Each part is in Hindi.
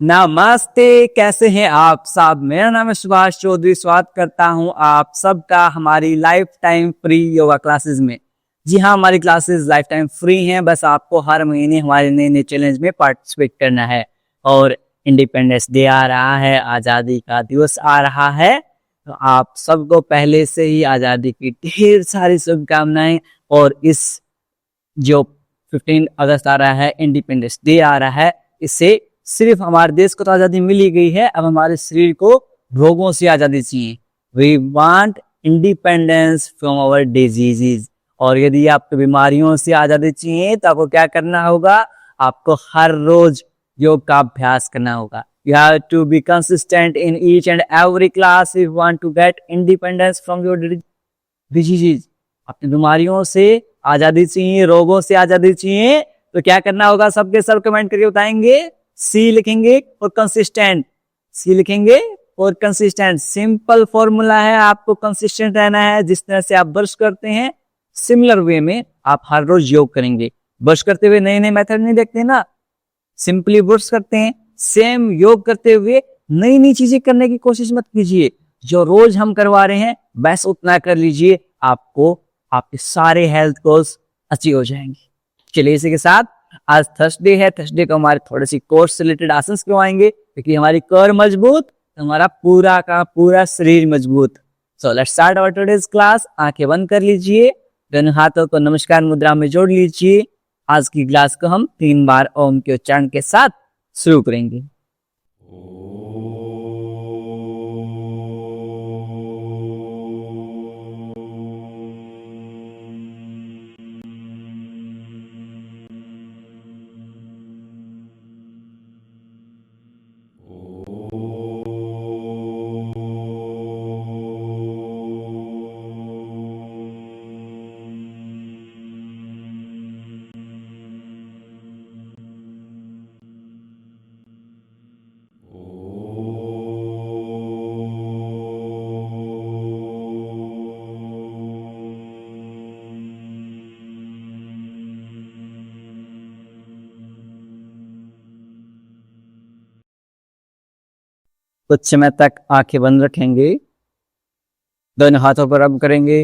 नमस्ते, कैसे हैं आप सब। मेरा नाम है सुभाष चौधरी। स्वागत करता हूं आप सबका हमारी life time free yoga classes में। जी हाँ, हमारी क्लासेस लाइफ टाइम फ्री हैं। बस आपको हर महीने हमारे नए नए चैलेंज में पार्टिसिपेट करना है। और इंडिपेंडेंस डे आ रहा है, आज़ादी का दिवस आ रहा है, तो आप सबको पहले से ही आज़ादी की ढेर सारी शुभकामनाएं। और इस जो 15 अगस्त आ रहा है, इंडिपेंडेंस डे आ रहा है, इससे सिर्फ हमारे देश को तो आज़ादी मिली गई है, अब हमारे शरीर को रोगों से आज़ादी चाहिए। We want independence from our diseases. और यदि आपको बीमारियों से आज़ादी चाहिए तो आपको क्या करना होगा? आपको हर रोज योग का अभ्यास करना होगा। You have to be consistent in each and every class if you want to get independence from your diseases। अपनी बीमारियों से आज़ादी चाहिए, रोगों से आज़ादी चाहिए, तो क्या करना होगा? सबके सब कमेंट करके बताएंगे। सी लिखेंगे और कंसिस्टेंट। सी लिखेंगे और कंसिस्टेंट। सिंपल फॉर्मूला है, आपको कंसिस्टेंट रहना है। जिस तरह से आप ब्रश करते हैं, सिमिलर वे में आप हर रोज योग करेंगे। ब्रश करते हुए नए नए मेथड नहीं देखते ना, सिंपली ब्रश करते हैं। सेम योग करते हुए नई नई चीजें करने की कोशिश मत कीजिए। जो रोज हम करवा रहे हैं बस उतना कर लीजिए, आपको आपके सारे हेल्थ गोल्स अचीव हो जाएंगे। चलिए, इसी के साथ आज थर्सडे है, थर्सडे को हमारे थोड़े सी कोर्स से रिलेटेड आसन करवाएंगे, क्योंकि हमारी कर मजबूत तो हमारा पूरा का पूरा शरीर मजबूत। So let's start our today's class. आंखें बंद कर लीजिए, दोनों हाथों को नमस्कार मुद्रा में जोड़ लीजिए। आज की क्लास को हम 3 बार ओम के उच्चारण के साथ शुरू करेंगे। कुछ समय तक आंखें बंद रखेंगे, दोनों हाथों पर रब करेंगे।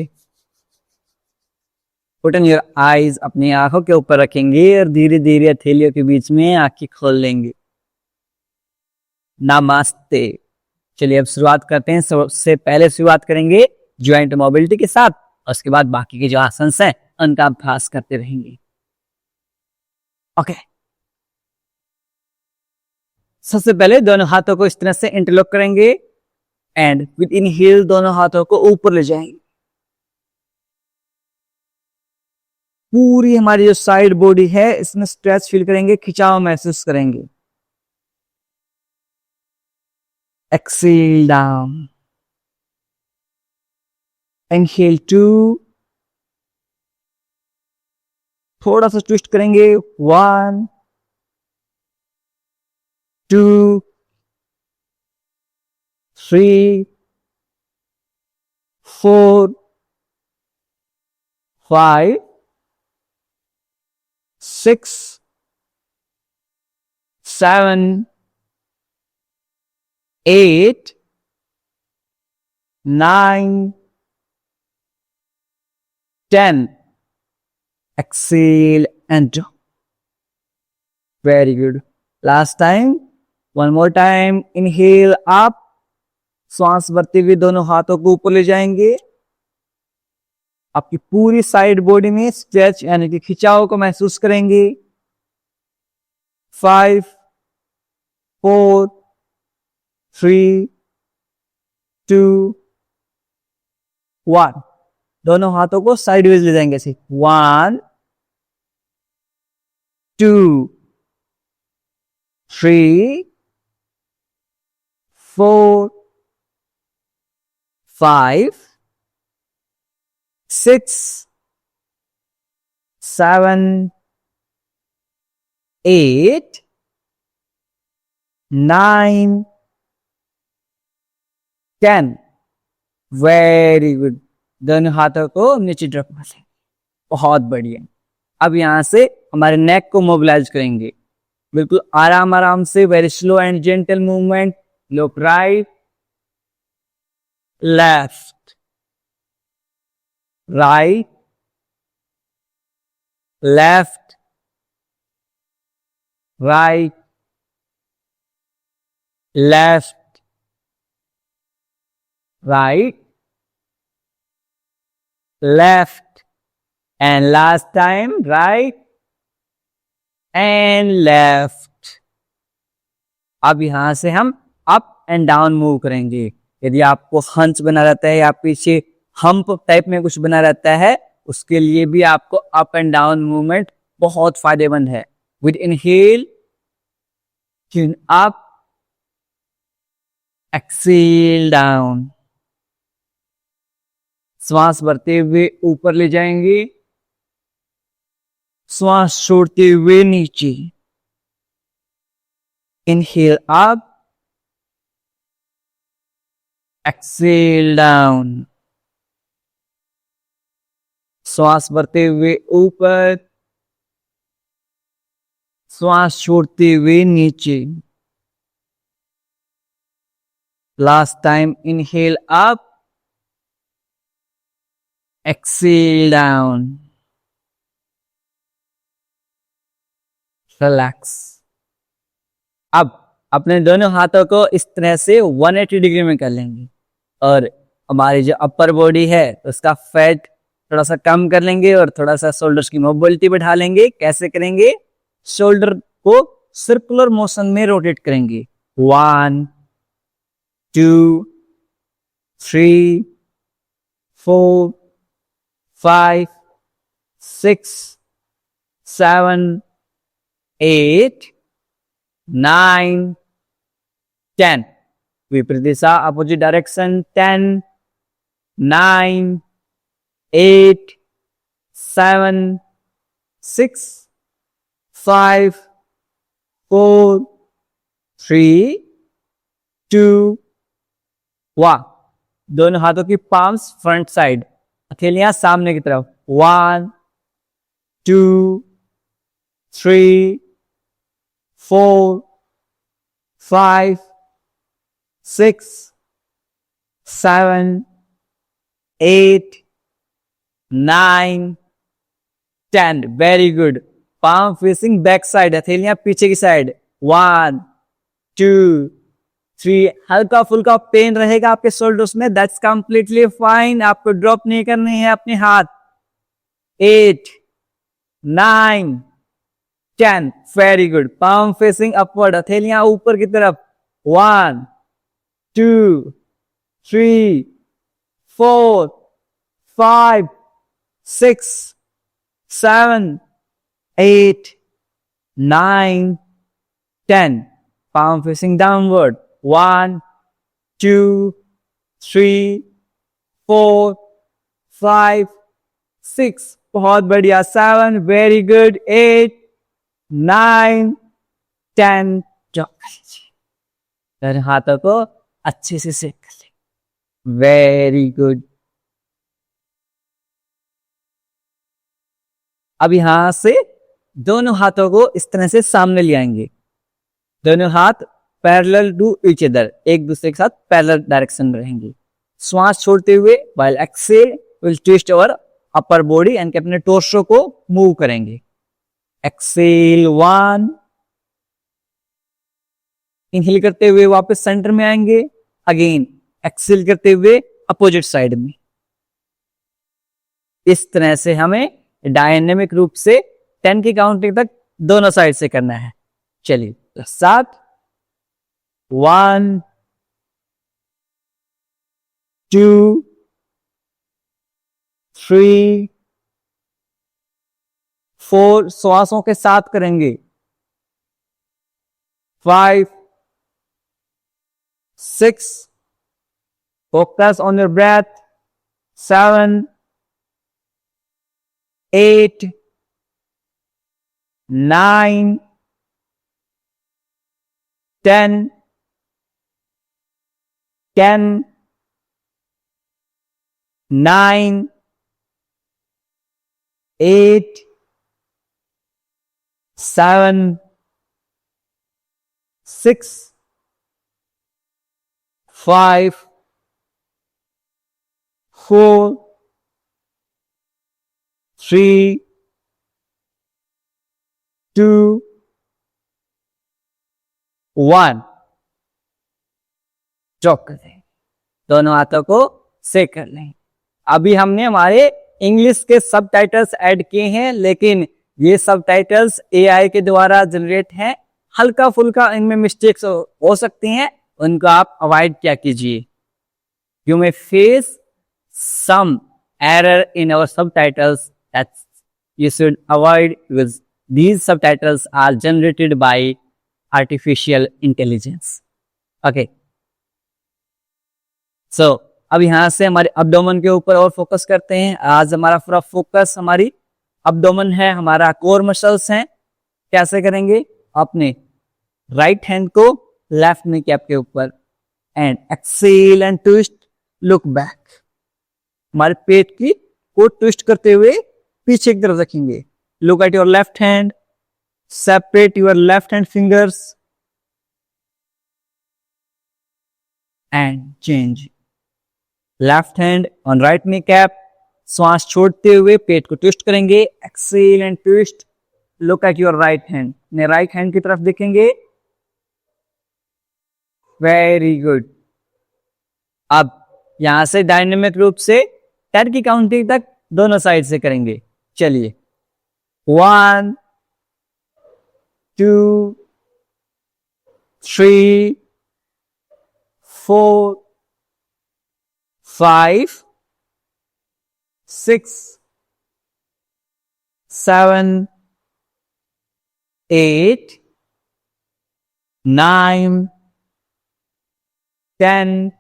पुट इन योर आईज, अपनी आंखों के ऊपर रखेंगे और धीरे धीरे हथेलियों के बीच में आंखें खोल लेंगे। नमस्ते। चलिए अब शुरुआत करते हैं। सबसे पहले शुरुआत करेंगे ज्वाइंट मोबिलिटी के साथ, और उसके बाद बाकी के जो आसन हैं उनका अभ्यास करते रहेंगे। ओके, सबसे पहले दोनों हाथों को इस तरह से इंटरलॉक करेंगे एंड विद इनहेल दोनों हाथों को ऊपर ले जाएंगे। पूरी हमारी जो साइड बॉडी है इसमें स्ट्रेच फील करेंगे, खिंचाव महसूस करेंगे। एक्सेल डाउन, इनहेल 2, थोड़ा सा ट्विस्ट करेंगे। 1 2 3 4 5 6 7 8 9 10। Exhale and down. Very good. Last time. One more time. Inhale up. श्वास भरते हुए दोनों हाथों को ऊपर ले जाएंगे। आपकी पूरी साइड बॉडी में स्ट्रेच यानी कि खिंचाव को महसूस करेंगे। 5 4 3 2 1। दोनों हाथों को साइडवेज ले जाएंगे ऐसे। 1 2 3 4 5 6 7 8 9 10। Very good. दोनों हाथों को नीचे ड्रॉप कर लें। बहुत बढ़िया। अब यहां से हमारे नेक को मोबिलाइज करेंगे। बिल्कुल आराम आराम से, very slow and gentle movement. Look right, left, right, left, right, left, right, left, and last time right and left. अब यहां से हम अप एंड डाउन मूव करेंगे. यदि आपको हंच बना रहता है या पीछे हम्प टाइप में कुछ बना रहता है, उसके लिए भी आपको अप एंड डाउन मूवमेंट बहुत फायदेमंद है. With inhale, chin up, exhale down. श्वास भरते हुए ऊपर ले जाएंगे, श्वास छोड़ते हुए नीचे. Inhale up, exhale down. श्वास भरते हुए ऊपर, श्वास छोड़ते हुए नीचे. Last time, inhale up, exhale down. Relax. अब अपने दोनों हाथों को इस तरह से 180 डिग्री में कर लेंगे और हमारी जो अपर बॉडी है उसका फैट थोड़ा सा कम कर लेंगे और थोड़ा सा शोल्डर्स की मोबिलिटी बढ़ा लेंगे. कैसे करेंगे? शोल्डर को सर्कुलर मोशन में रोटेट करेंगे. 1 2 3 4 5 6 7 8 9 10. विपरीत दिशा, अपोजिट डायरेक्शन. 10 9 8 7 6 5 4 3 2 1. दोनों हाथों की पाम्स फ्रंट साइड, हथेलियां सामने की तरफ. 1 2 3 4 5 6 7 8 9 10. Very good. Palm facing back side, हथेलियां पीछे की साइड. 1 2 3. हल्का फुल्का पेन रहेगा आपके शोल्डर्स में, दैट्स कंप्लीटली फाइन. आपको ड्रॉप नहीं करने हैं अपने हाथ. 8 9 10. Very good. Palm facing upward, हथेलियां ऊपर की तरफ. 1 2 3 4 5 6 7 8 9 10. Palm facing downward. 1 2 3 4 5 6. बहुत बढ़िया. 7. Very good. 8 9 10. फिर हाथों को अच्छे से सेक कर ले. Very good. अब यहां से दोनों हाथों को इस तरह से सामने ले आएंगे. दोनों हाथ पैरेलल टू ईच अदर, एक दूसरे के साथ पैरेलल डायरेक्शन में रहेंगे. श्वास छोड़ते हुए while exhale will twist our upper body and अपने टोर्सो को मूव करेंगे. एक्सेल 1. इनहेल करते हुए वापस सेंटर में आएंगे. अगेन एक्सेल करते हुए अपोजिट साइड में. इस तरह से हमें डायनेमिक रूप से 10 की काउंटिंग तक दोनों साइड से करना है. चलिए 7 1 2 3 4. श्वासों के साथ करेंगे. 5 6. Focus on your breath. 7 8 9 10 10 9 8 7 6 5 4 3 2 1 drop कर दें। दोनों हाथों को सेक कर लें। अभी हमने हमारे इंग्लिश के सब टाइटल्स ऐड किए हैं, लेकिन ये सब टाइटल्स एआई के द्वारा जनरेट हैं। हल्का फुल्का इनमें मिस्टेक्स हो सकती हैं, उनको आप अवॉइड क्या कीजिए। You may face some error in our subtitles that you should avoid, because these subtitles are generated by artificial intelligence. Okay. So, अब यहां से हमारे abdomen के ऊपर और फोकस करते हैं। आज हमारा पूरा फोकस हमारी abdomen है, हमारा कोर मसल्स हैं। कैसे करेंगे? अपने राइट हैंड को लेफ्ट नी कैप के ऊपर and exhale and twist, look back. हमारे पेट की को ट्विस्ट करते हुए पीछे की तरफ रखेंगे। Look at your left hand, separate your left hand fingers and change. Left hand on right knee cap, श्वास छोड़ते हुए पेट को ट्विस्ट करेंगे। Exhale and twist, look at your right hand. अपने राइट हैंड की तरफ देखेंगे। Very good. अब यहां से डायनेमिक रूप से 10 की काउंटिंग तक दोनों साइड से करेंगे। चलिए, 1 2 3 4 5 6 7 8 9 10,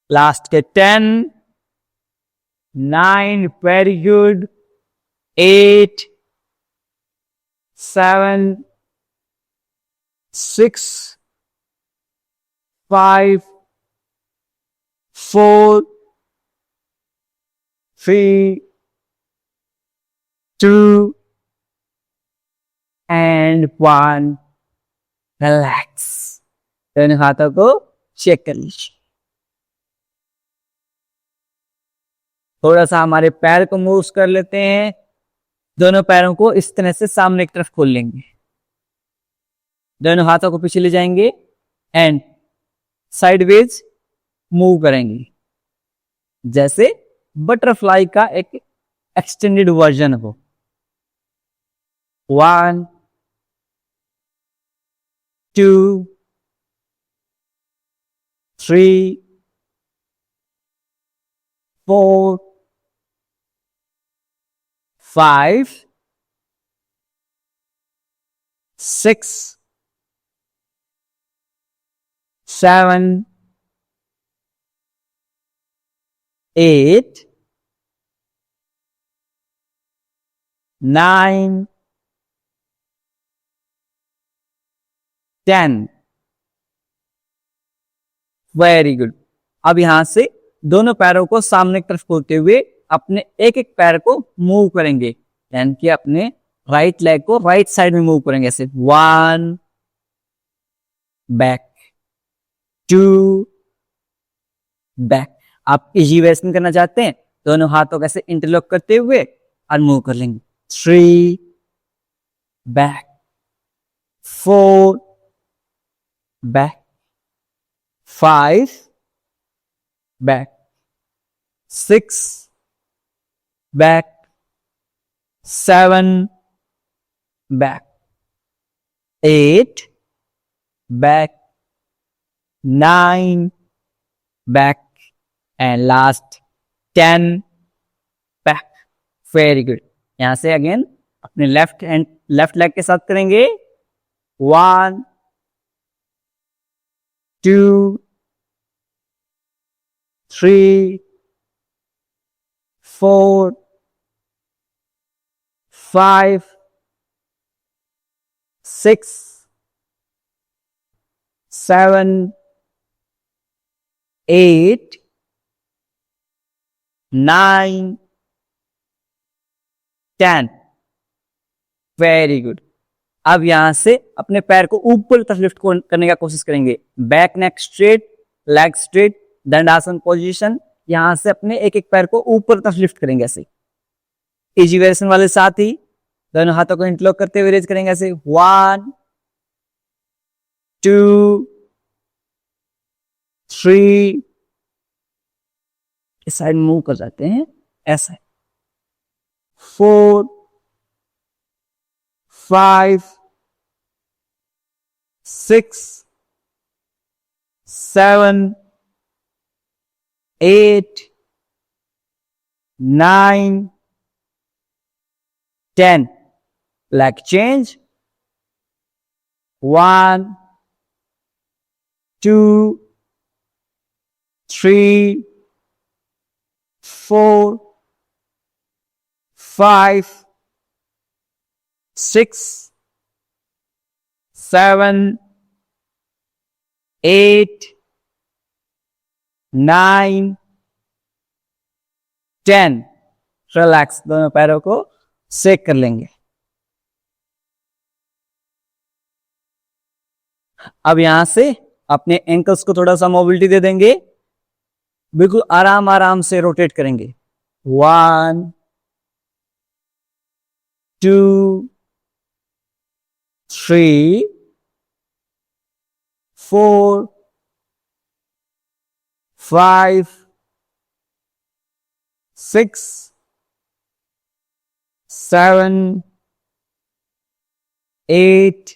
लास्ट के 10 9, वेरी गुड, 8 7 6 5 4 3 2 and 1। रिलैक्स। दोनों हाथों को चेक कर लीजिए। थोड़ा सा हमारे पैर को मूव कर लेते हैं। दोनों पैरों को इस तरह से सामने की तरफ खोल लेंगे। दोनों हाथों को पीछे ले जाएंगे एंड साइडवेज मूव करेंगे, जैसे बटरफ्लाई का एक एक्सटेंडेड वर्जन हो। 1 2 3 4 5 6 7 8 9 10। Very good. अब यहां से दोनों पैरों को सामने की तरफ खोलते हुए अपने एक एक पैर को मूव करेंगे, यानी कि अपने राइट लेग को राइट साइड में मूव करेंगे। ऐसे 1 बैक, 2 बैक। आप इजी वे में करना चाहते हैं, दोनों हाथों को ऐसे इंटरलॉक करते हुए और मूव कर लेंगे। 3 back, 4 back, 5 back, 6 back, 7 back, 8 back, 9 back, and last 10 back। Very good. यहां से अगेन अपने लेफ्ट लेग के साथ करेंगे। 1 2 3 4 5 6 7 8 9 10। Very good. अब यहां से अपने पैर को ऊपर तरफ लिफ्ट करने का कोशिश करेंगे। Back neck straight, leg straight, Dandasana position. यहां से अपने एक एक पैर को ऊपर तरफ लिफ्ट करेंगे ऐसे। इजी वेरिएशन वाले साथ ही दोनों हाथों को इंटरलॉक करते हुए रेज करेंगे ऐसे। 1 2 3, इस साइड मूव कर जाते हैं ऐसा। 4 5 6 7 8 9 10, leg change। 1 2 3 4 5 6 7 8 9 10। रिलैक्स, दोनों पैरों को सेक कर लेंगे। अब यहां से अपने एंकल्स को थोड़ा सा मोबिलिटी दे देंगे, बिल्कुल आराम आराम से रोटेट करेंगे। 1 2 3 4 5 6 7 8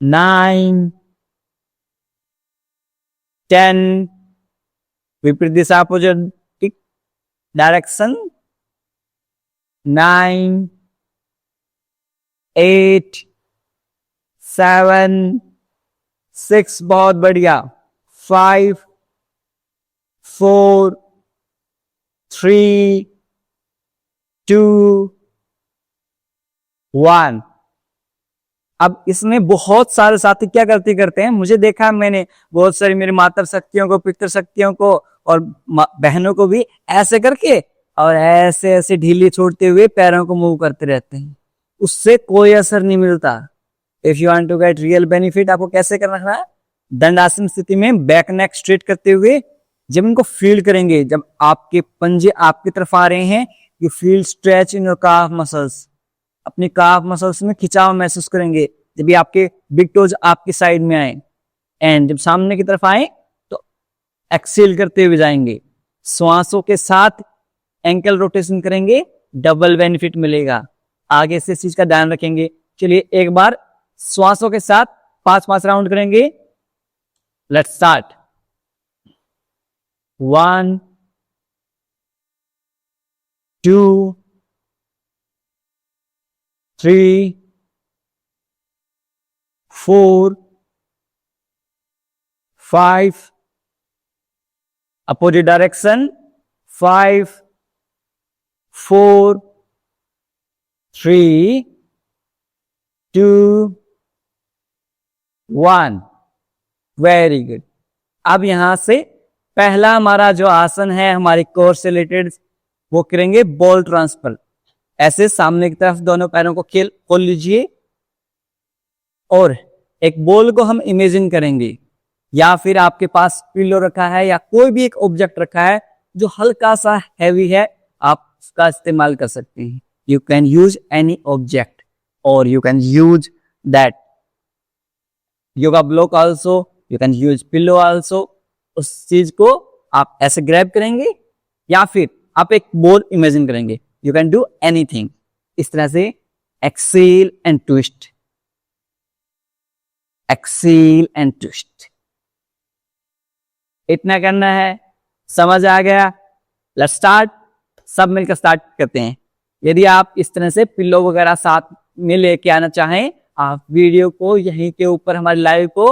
9 10। विपरीत दिशा अपोजिट डायरेक्शन। 9 8 7 6, बहुत बढ़िया। 5 4 3 2 1। अब इसमें बहुत सारे साथी क्या गलती करते हैं, मुझे देखा मैंने बहुत सारी मेरी माता शक्तियों को, पितृ शक्तियों को और बहनों को भी ऐसे करके और ऐसे ऐसे ढीली छोड़ते हुए पैरों को मूव करते रहते हैं। उससे कोई असर नहीं मिलता। If you want to get real benefit, आपको कैसे करना है? दंडासन स्थिति में बैक नेक स्ट्रेट करते हुए जब इनको फील करेंगे, जब आपके पंजे आपकी तरफ आ रहे हैं, you feel stretch in your calf muscles. अपनी काफ मसल्स में खिंचाव महसूस करेंगे जब ये आपके बिग टोज आपकी साइड में आए, एंड जब सामने की तरफ आए तो एक्सेल करते हुए जाएंगे। श्वासों के साथ एंकल रोटेशन करेंगे, डबल बेनिफिट मिलेगा। आगे से इस चीज का ध्यान रखेंगे। चलिए एक बार श्वासों के साथ 5 राउंड करेंगे। Let's start. 1 2 3 4 5, opposite direction, 5 4 3 2 1। Very good. अब यहां से पहला हमारा जो आसन है हमारे कोर से रिलेटेड, वो करेंगे बॉल ट्रांसफर। ऐसे सामने की तरफ दोनों पैरों को खोल लीजिए और एक बॉल को हम इमेजिन करेंगे, या फिर आपके पास पिलो रखा है या कोई भी एक ऑब्जेक्ट रखा है जो हल्का सा हैवी है, आप उसका इस्तेमाल कर सकते हैं। You can use any object और you can use that yoga block also, you can use pillow also. उस चीज को आप ऐसे ग्रैब करेंगे या फिर आप एक बॉल इमेजिन करेंगे। You can do anything. इस तरह से exhale and twist, exhale and twist, इतना करना है। समझ आ गया? Let's start. सब मिलकर स्टार्ट करते हैं। यदि आप इस तरह से पिल्लो वगैरह साथ में लेके आना चाहें, आप वीडियो को यहीं के ऊपर हमारे लाइव को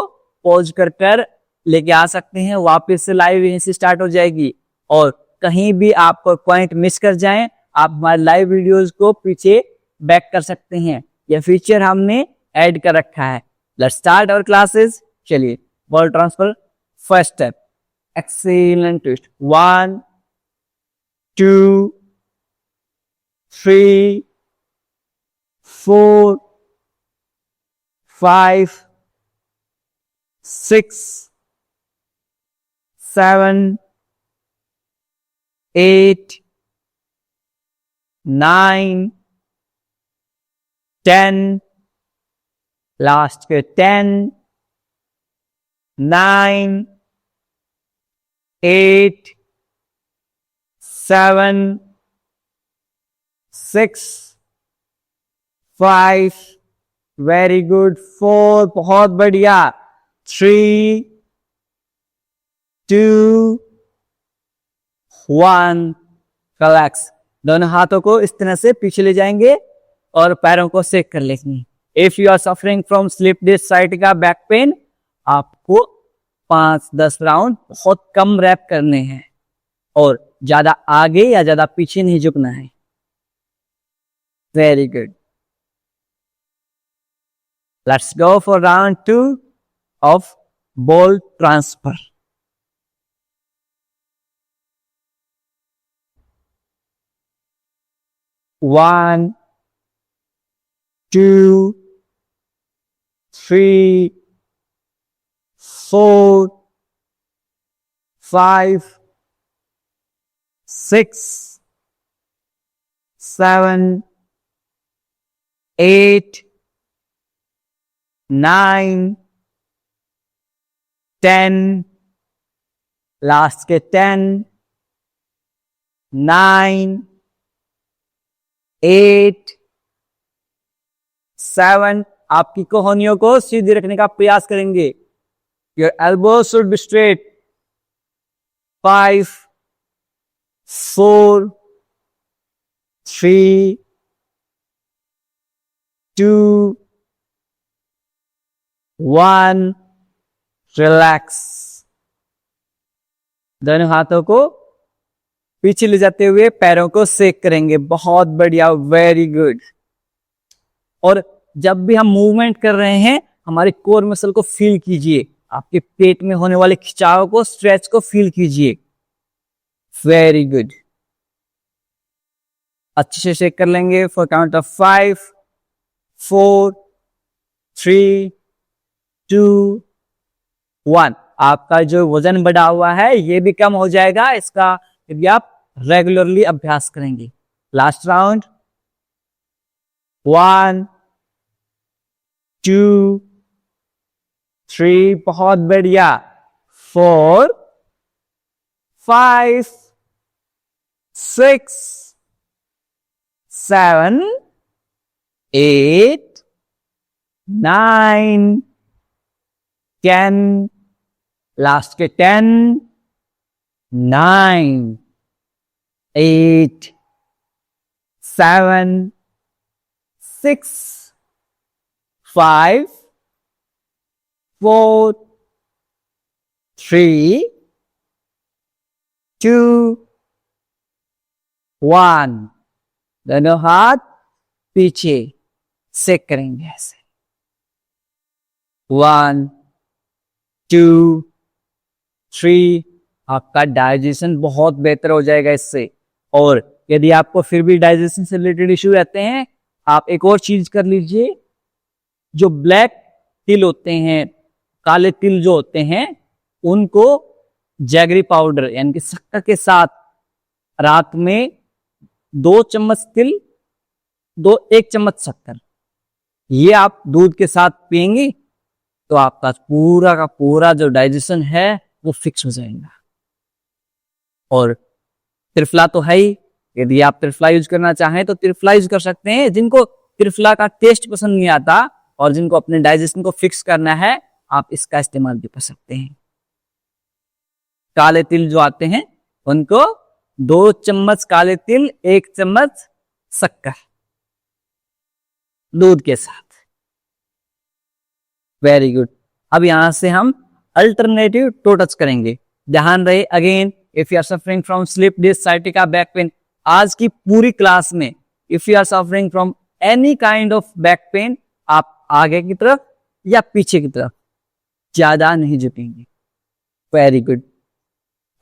पॉज कर लेके आ सकते हैं। वापस से लाइव यहीं से स्टार्ट हो जाएगी और कहीं भी आप पॉइंट मिस कर जाएं, आप हमारे लाइव वीडियोस को पीछे बैक कर सकते हैं। यह फीचर हमने ऐड कर रखा है। Let's start our classes. चलिए, ball transfer, first step, exhale and twist. 1 2 3 4, 5, 6, 7, 8, 9, 10, last के 10, 9, 8, 7, 6, 5, वेरी गुड, 4, बहुत बढ़िया, 3, 2, 1, रिलैक्स। दोनों हाथों को इस तरह से पीछे ले जाएंगे और पैरों को सेक कर लेंगे। If you are suffering from slip disc sciatica back pain, आपको 5-10 राउंड बहुत कम रैप करने हैं और ज्यादा आगे या ज्यादा पीछे नहीं झुकना है। Very good. Let's go for round 2 of ball transfer. One, 2, 3, 4, 5, 6, 7, 8, 9, 10, last के 10, 9, 8, 7, आपकी कोहनियों को सीधी रखने का प्रयास करेंगे। Your elbows should be straight. 5, 4, 3, 2, 1, relax. दोनों हाथों को पीछे ले जाते हुए पैरों को सेक करेंगे। बहुत बढ़िया, वेरी गुड। और जब भी हम मूवमेंट कर रहे हैं, हमारे कोर मसल को फील कीजिए, आपके पेट में होने वाले खिंचाव को, स्ट्रेच को फील कीजिए। Very good. अच्छे से शेक कर लेंगे फॉर काउंट ऑफ 5, 4, 3, 2, 1। आपका जो वजन बढ़ा हुआ है ये भी कम हो जाएगा इसका यदि आप रेगुलरली अभ्यास करेंगे। Last round. 1, 2, 3, बहुत बढ़िया। 4, 5, 6, 7, 8, 9, 10, लास्ट के 10, 9, 8, 7, 6, 5, 4, 3, 2, 1। दोनों हाथ पीछे सेक करेंगे ऐसे। 1, 2, 3। आपका डाइजेशन बहुत बेहतर हो जाएगा इससे। और यदि आपको फिर भी डाइजेशन से रिलेटेड इश्यू रहते हैं, आप एक और चीज कर लीजिए। जो ब्लैक तिल होते हैं, काले तिल जो होते हैं, उनको जैगरी पाउडर यानी कि शक्कर के साथ रात में 2 चम्मच तिल, 1 चम्मच शक्कर, ये आप दूध के साथ पिएंगे तो आपका पूरा का पूरा जो डाइजेशन है वो फिक्स हो जाएगा। और त्रिफला तो है ही, यदि आप त्रिफला यूज करना चाहें तो त्रिफला यूज कर सकते हैं। जिनको त्रिफला का टेस्ट पसंद नहीं आता और जिनको अपने डाइजेशन को फिक्स करना है, आप इसका इस्तेमाल भी कर सकते हैं। काले तिल जो आते हैं उनको 2 चम्मच काले तिल, 1 चम्मच शक्कर दूध के साथ। Very good. अब यहां से हम अल्टरनेटिव टो टच करेंगे। ध्यान रहे, again if you are suffering from slip disc, sciatica, back pain, आज की पूरी क्लास में if you are suffering from any kind of back pain, आप आगे की तरफ या पीछे की तरफ ज्यादा नहीं झुकेंगे। Very good.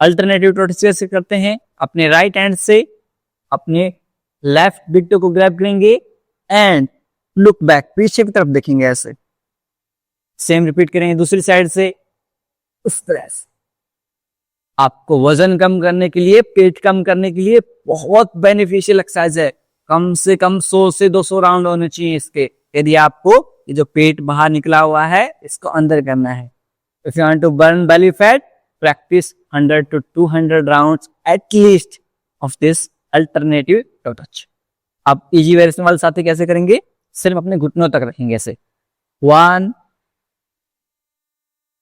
Alternative toe touch कैसे करते हैं? अपने राइट हैंड से अपने लेफ्ट बिग टो को ग्रैब करेंगे एंड लुक बैक, पीछे की तरफ देखेंगे ऐसे। सेम रिपीट करेंगे दूसरी साइड से, उस तरह से। आपको वजन कम करने के लिए, पेट कम करने के लिए बहुत बेनिफिशियल एक्सरसाइज है। कम से कम 100 से 200 राउंड होने चाहिए इसके, यदि आपको ये जो पेट बाहर निकला हुआ है इसको अंदर करना है। If you want to burn belly fat, practice 100 to 200 rounds at least of this alternative toe touch. आप इजी वेरिएशन वाले साथी कैसे करेंगे? सिर्फ अपने घुटनों तक रखेंगे ऐसे, 1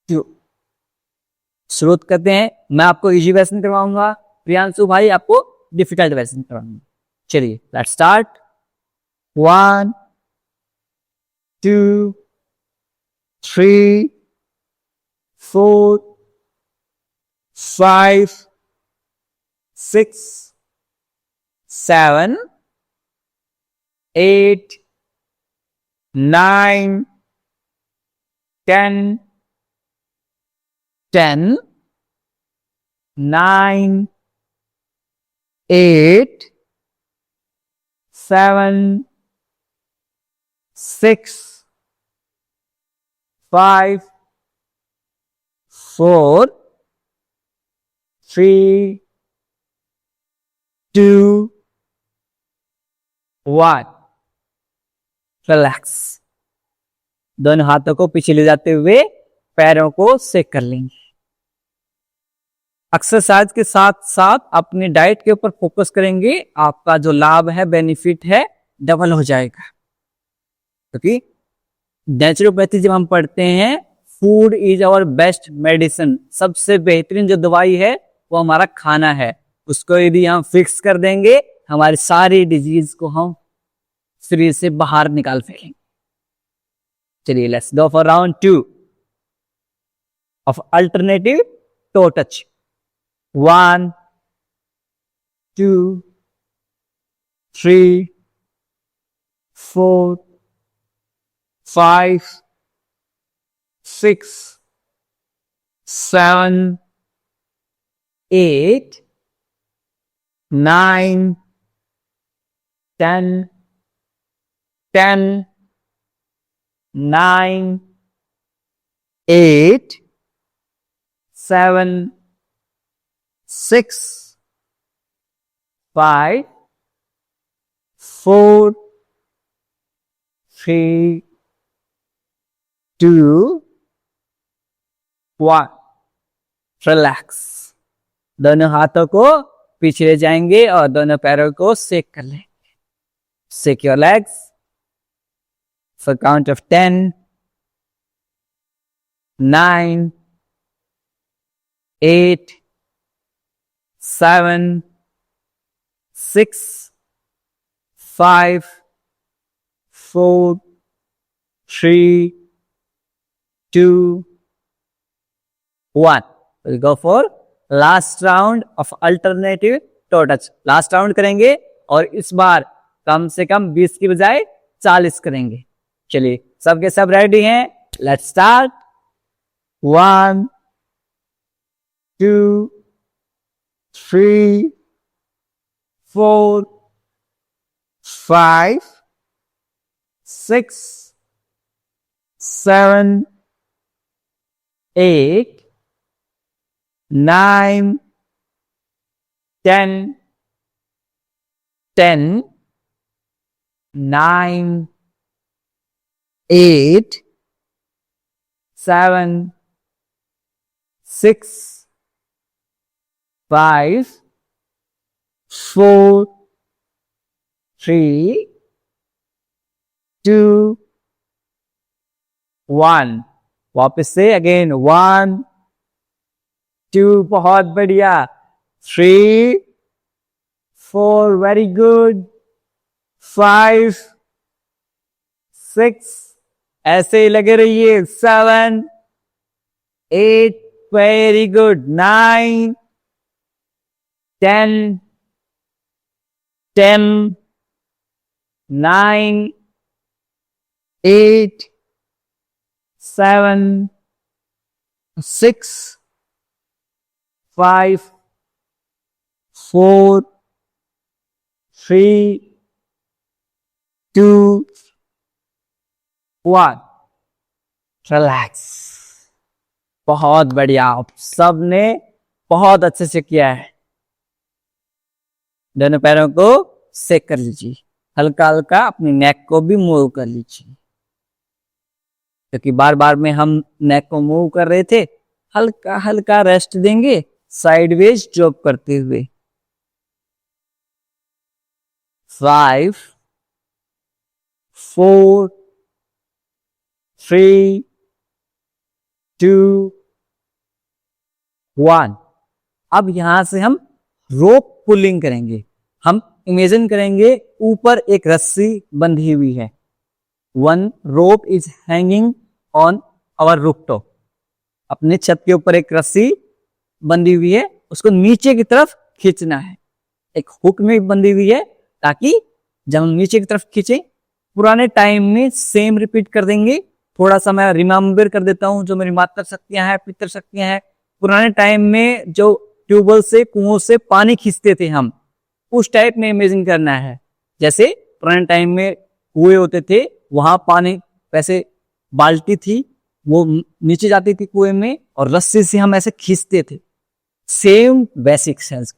2। शुरू करते हैं। मैं आपको इजी वेरिएशन करवाऊंगा, प्रियांशु भाई आपको डिफिकल्ट वेरिएशन करवाऊंगा। चलिए लेट्स स्टार्ट। 1 2 3 4 5 6 7 8 9 10 10 9 8 7 6 5 4 3 2 1। रिलैक्स। दोनों हाथों को पीछे ले जाते हुए पैरों को सेक कर लेंगे। एक्सरसाइज के साथ साथ अपनी डाइट के ऊपर फोकस करेंगे, आपका जो लाभ है, बेनिफिट है, डबल हो जाएगा। क्योंकि नेचुरोपैथी जब हम पढ़ते हैं, food is our best medicine, सबसे बेहतरीन जो दवाई है वो हमारा खाना है। उसको यदि हम फिक्स कर देंगे, हमारी सारी डिजीज को हम शरीर से बाहर निकाल फेंकेंगे। चलिए let's go for round 2 of alternative toe touch. 1 2 3 4 5 6 7 8 9 10 10 9 8 7 6 5 4 3 2 1। Relax. दोनों हाथों को पीछे ले जाएंगे और दोनों पैरों को सेक कर लेंगे। Shake your legs for count of 10 9 8 7 6 5 4 3 2 1। We'll go for last round of alternative toe touch। Last round करेंगे और इस बार कम से कम 20 की बजाय 40 करेंगे। चलिए सबके सब रेडी हैं? Let's start. 1 2 3 4 5 6 7 8 9 10 10 9 8 7 6 5 4 3 2 1। वापस से अगेन 1 2, बहुत बढ़िया, 3 4 वेरी गुड, 5 6 ऐसे ही लगे रहिए, 7 8 वेरी गुड, 9 10 10 9 8 7 6 5 4 3 2 वन, रिलैक्स। बहुत बढ़िया, आप सबने बहुत अच्छे से किया है। दोनों पैरों को सेक कर लीजिए, हल्का हल्का अपनी नेक को भी मूव कर लीजिए, क्योंकि बार बार में हम नेक को मूव कर रहे थे। हल्का हल्का रेस्ट देंगे साइडवेज ड्रॉप करते हुए। 5, 4, 3, 2, 1। अब यहां से हम रोप पुलिंग करेंगे। हम इमेजिन करेंगे ऊपर एक रस्सी बंधी हुई है। One rope is hanging on our rooftop. अपने छत के ऊपर एक रस्सी बंधी हुई है, उसको नीचे की तरफ खींचना है। एक हुक में बंधी हुई है, ताकि जब हम नीचे की तरफ खींचे, पुराने टाइम में सेम रिपीट कर देंगे। थोड़ा सा मैं रिमेम्बर कर देता हूं, जो मेरी मातृ शक्तियां हैं, पितृ शक्तियां हैं। पुराने टाइम में जो ट्यूबवेल से, कुओं से पानी खींचते थे हम, उस टाइप में इमेजिन करना है। जैसे पुराने टाइम में कुएं होते थे, वहां पानी वैसे बाल्टी थी, वो नीचे जाती थी कुएं में, और रस्सी से हम ऐसे खींचते थे। सेम बेसिक सेंस,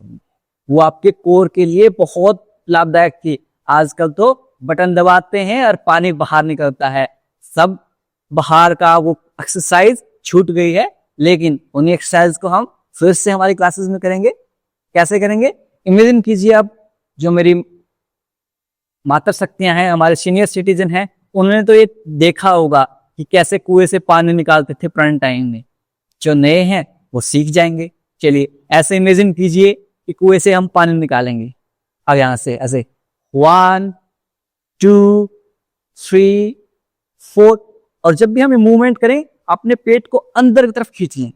वो आपके कोर के लिए बहुत लाभदायक थी। आजकल तो बटन दबाते हैं और पानी बाहर निकलता है। सब बाहर का वो एक्सरसाइज छूट गई है, लेकिन उन्हीं एक्सरसाइज को हम फिर से हमारी क्लासेस में करेंगे। कैसे करेंगे? इमेजिन कीजिए, अब जो मेरी मातृ शक्तियां हैं, हमारे सीनियर सिटीजन हैं, उन्होंने तो ये देखा होगा कि कैसे कुएं से पानी निकालते थे पुराने टाइम में। जो नए हैं वो सीख जाएंगे। चलिए ऐसे इमेजिन कीजिए कि कुएं से हम पानी निकालेंगे। अब यहां से ऐसे 1, 2, 3, 4, और जब भी हम मूवमेंट करें, अपने पेट को अंदर की तरफ खींचिए।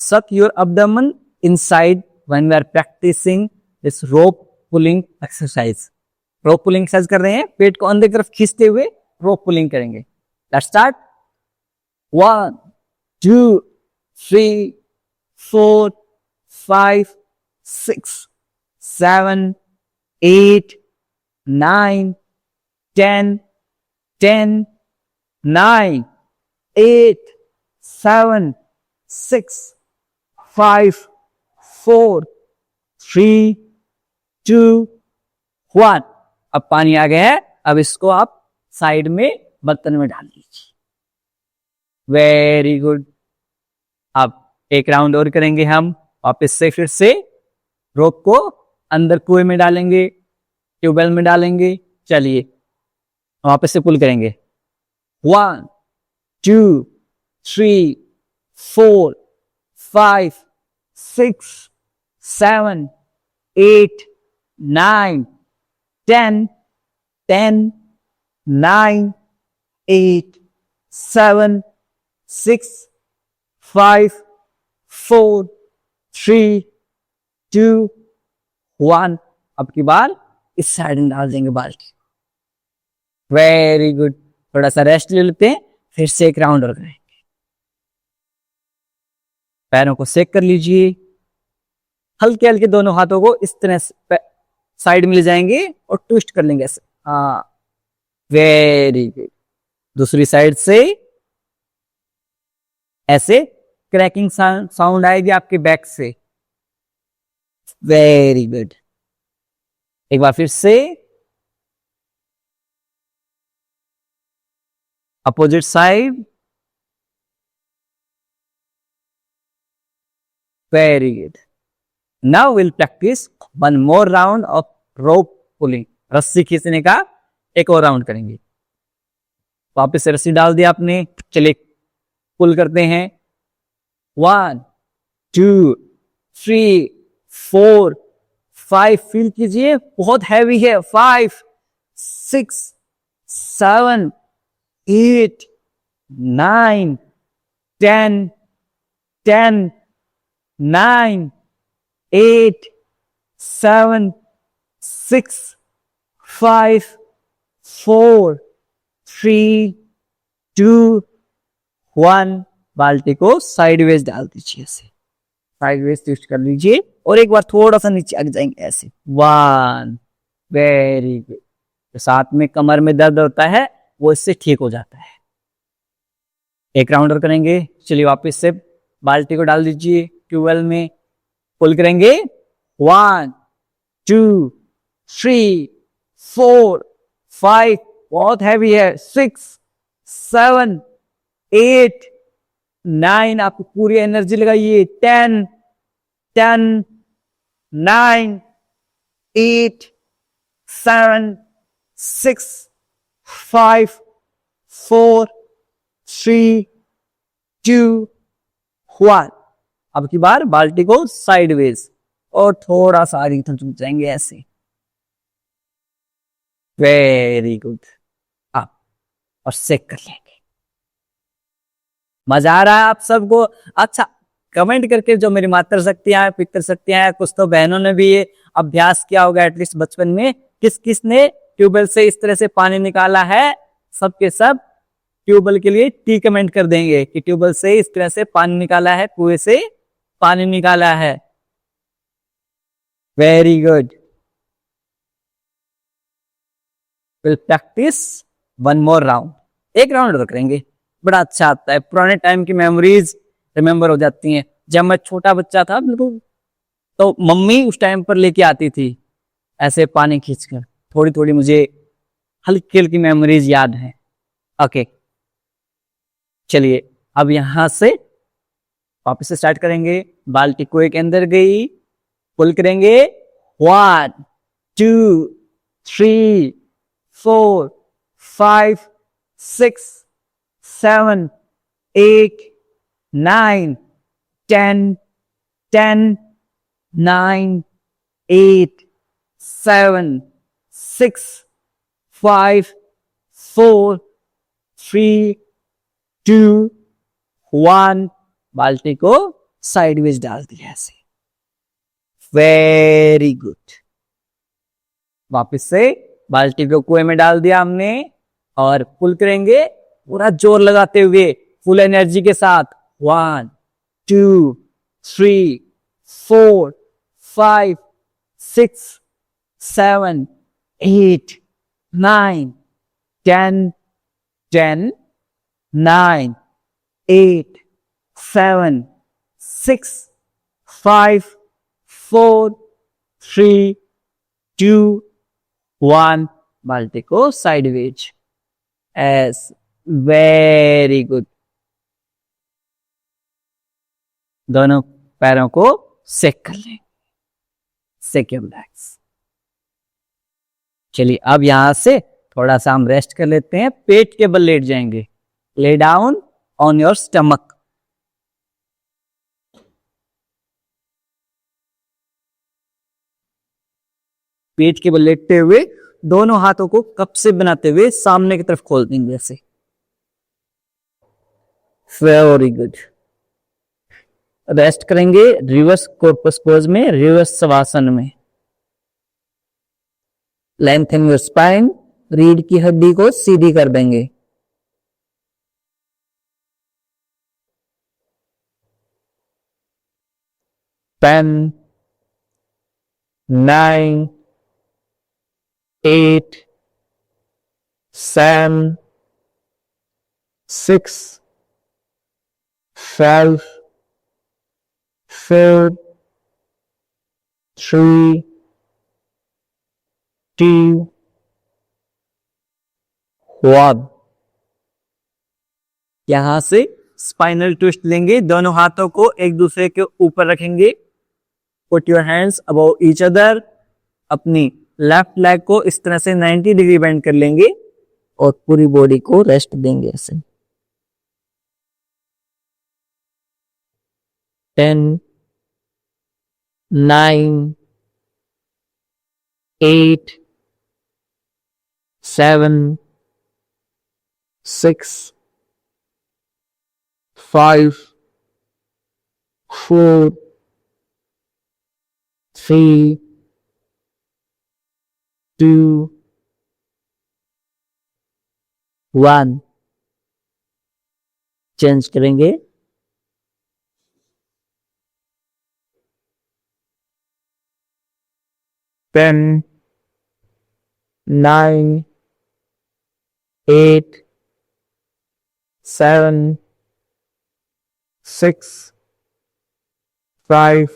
Suck your abdomen inside when we are practicing this rope pulling exercise. Rope pulling exercise कर रहे हैं, पेट को अंदर की तरफ खींचते हुए रोप पुलिंग करेंगे। Let's start. 1, 2, 3, 4, 5, 6, 7, 8, 9, 10, 10, 9, 8, 7, 6, 5, 4, 3, 2, 1। अब पानी आ गया है। अब इसको आप साइड में बर्तन में डाल दीजिए। Very good. अब एक राउंड और करेंगे हम। वापस से फिर से रोप को अंदर कुएं में डालेंगे, ट्यूबवेल में डालेंगे। चलिए वापस से पुल करेंगे। 1, 2, 3, 4, 5, 6, 7, 8, 9, 10, 10, 9, 8, 7, 6, 5, 4, 3, 2, 1। अब की बार इस साइड में डाल देंगे बाल्टी। Very good. थोड़ा सा रेस्ट ले लेते हैं, फिर से एक राउंड और करेंगे। पैरों को सेक कर लीजिए। हल्के हल्के दोनों हाथों को इस तरह से साइड में ले जाएंगे और ट्विस्ट कर लेंगे ऐसे। हाँ, वेरी गुड। दूसरी साइड से ऐसे क्रैकिंग साउंड आएगी आपके बैक से। Very good. एक बार फिर से opposite side. Very good. Now we'll practice one more round of rope pulling. रस्सी खींचने का एक और राउंड करेंगे। वापस से रस्सी डाल दिया आपने। चलिए पुल करते हैं। 1, 2, 3, 4, 5। फील कीजिए, बहुत हैवी है। 5, 6, 7, 8, 9, 10, 10, 9, 8, 7, 6, 5, 4, 3, 2, 1। बाल्टी को साइडवेज डाल दीजिए। ऐसे साइडवेज ट्विस्ट कर लीजिए और एक बार थोड़ा सा नीचे आ जाएंगे ऐसे। 1। Very good. तो साथ में कमर में दर्द होता है, वो इससे ठीक हो जाता है। एक राउंड और करेंगे। चलिए वापस से बाल्टी को डाल दीजिए ट्यूबवेल में, पुल करेंगे 1 2 3 4 5, बहुत हैवी है, 6 7 8 9, आपको पूरी एनर्जी लगाइए, 10 10 9 8 7 6 5 4 3 2 1। अब की बार बाल्टी को साइडवेज और थोड़ा सा आगे झुक जाएंगे ऐसे। Very good. आप और सेक कर लेंगे। मजा आ रहा है आप सबको? अच्छा, कमेंट करके जो मेरी मातृशक्तियां हैं, पितृशक्तियां हैं, कुछ तो बहनों ने भी ये अभ्यास किया होगा एटलीस्ट बचपन में। किस किस ने ट्यूबवेल से इस तरह से पानी निकाला है? सबके सब ट्यूबवेल के लिए टी कमेंट कर देंगे कि ट्यूबवेल से इस तरह से पानी निकाला है, कुएं से पानी निकाला है। Very good. Will practice one more round, एक राउंड और करेंगे। बड़ा अच्छा आता है, पुराने टाइम की मेमोरीज रिमेम्बर हो जाती हैं। जब मैं छोटा बच्चा था बिल्कुल, तो मम्मी उस टाइम पर लेके आती थी ऐसे पानी खींचकर। थोड़ी थोड़ी मुझे हल्की हल्की मेमोरीज याद है। ओके, चलिए अब यहां से वापस से स्टार्ट करेंगे। बाल्टी कुएं के अंदर गई, पुल करेंगे 1 2 3 4 5 6 7 8 9 10 10 9 8 7 6 5 4 3 2 1। बाल्टी को साइडवेज डाल दिया ऐसे। Very good. वापस से बाल्टी को कुएं में डाल दिया हमने और पुल करेंगे पूरा जोर लगाते हुए, फुल एनर्जी के साथ। 1 2 3 4 5 6 7 8 9 10 10 9 8 7 6 5 4 3 2 1। बाल्टी को साइडवेज एस। Very good. दोनों पैरों को सेक कर लें। सेक योर बैक्स। चलिए अब यहां से थोड़ा सा हम रेस्ट कर लेते हैं, पेट के बल लेट जाएंगे। Lie down on your stomach. पेट के बल लेटते हुए दोनों हाथों को कप से बनाते हुए सामने की तरफ खोल देंगे ऐसे। Very good. रेस्ट करेंगे रिवर्स कॉर्पस पोज में, रिवर्स शवासन में। लेंथन योर स्पाइन, रीढ़ की हड्डी को सीधी कर देंगे। टेन 9 8 7 6 5 4 3 2 1। यहां से स्पाइनल ट्विस्ट लेंगे, दोनों हाथों को एक दूसरे के ऊपर रखेंगे। Put your hands above each other. अपनी लेफ्ट लेग को इस तरह से 90 डिग्री बेंड कर लेंगे और पूरी बॉडी को रेस्ट देंगे ऐसे। 10 9 8 7 6 5 4 3 2 1। चेंज करेंगे। 10 9 8 7 6, 5,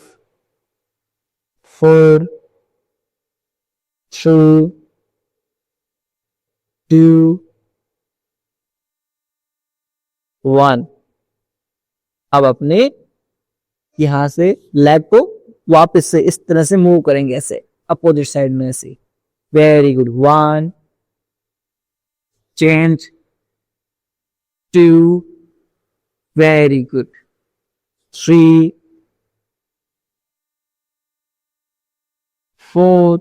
4, 3, 2, 1। अब अपने यहां से लेग को वापस से इस तरह से मूव करेंगे, ऐसे अपोजिट साइड में ऐसे। Very good. 1, change, 2, very good, 3, 4,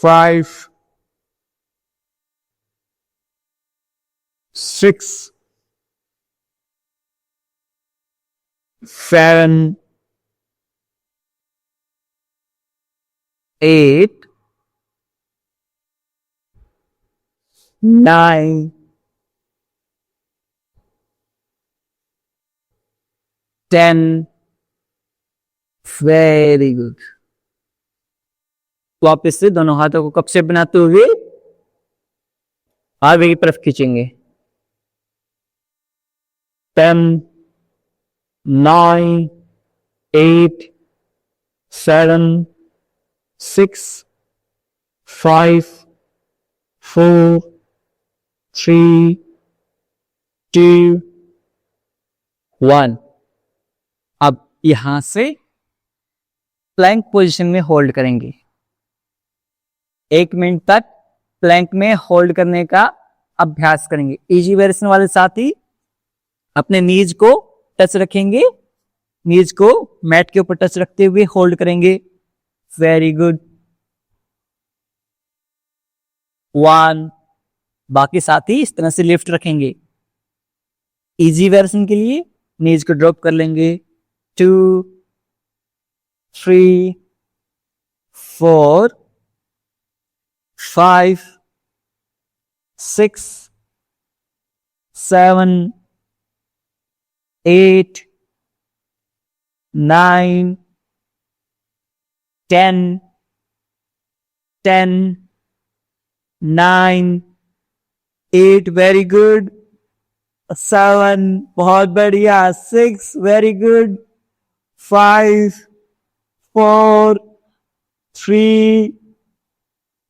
5, 6, 7, 8, 9, 10। Very good. वापस से दोनों हाथों को कप शेप बनाते हुए आगे की तरफ खींचेंगे। 10, 9, 8, 7, 6, 5, 4, 3, 2, 1। अब यहां से प्लैंक पोजीशन में होल्ड करेंगे। 1 मिनट तक प्लैंक में होल्ड करने का अभ्यास करेंगे। इजी वेरिएशन वाले साथी अपने नीज को टच रखेंगे, नीज को मैट के ऊपर टच रखते हुए होल्ड करेंगे। Very good. 1। बाकी साथी इस तरह से लिफ्ट रखेंगे। इजी वेरिएशन के लिए नीज को ड्रॉप कर लेंगे। 2, 3, 4, 5, 6, 7, 8, 9, 10, 10, 9, 8, वेरी गुड, 7, बहुत बढ़िया, 6, वेरी गुड, 5, 4, 3,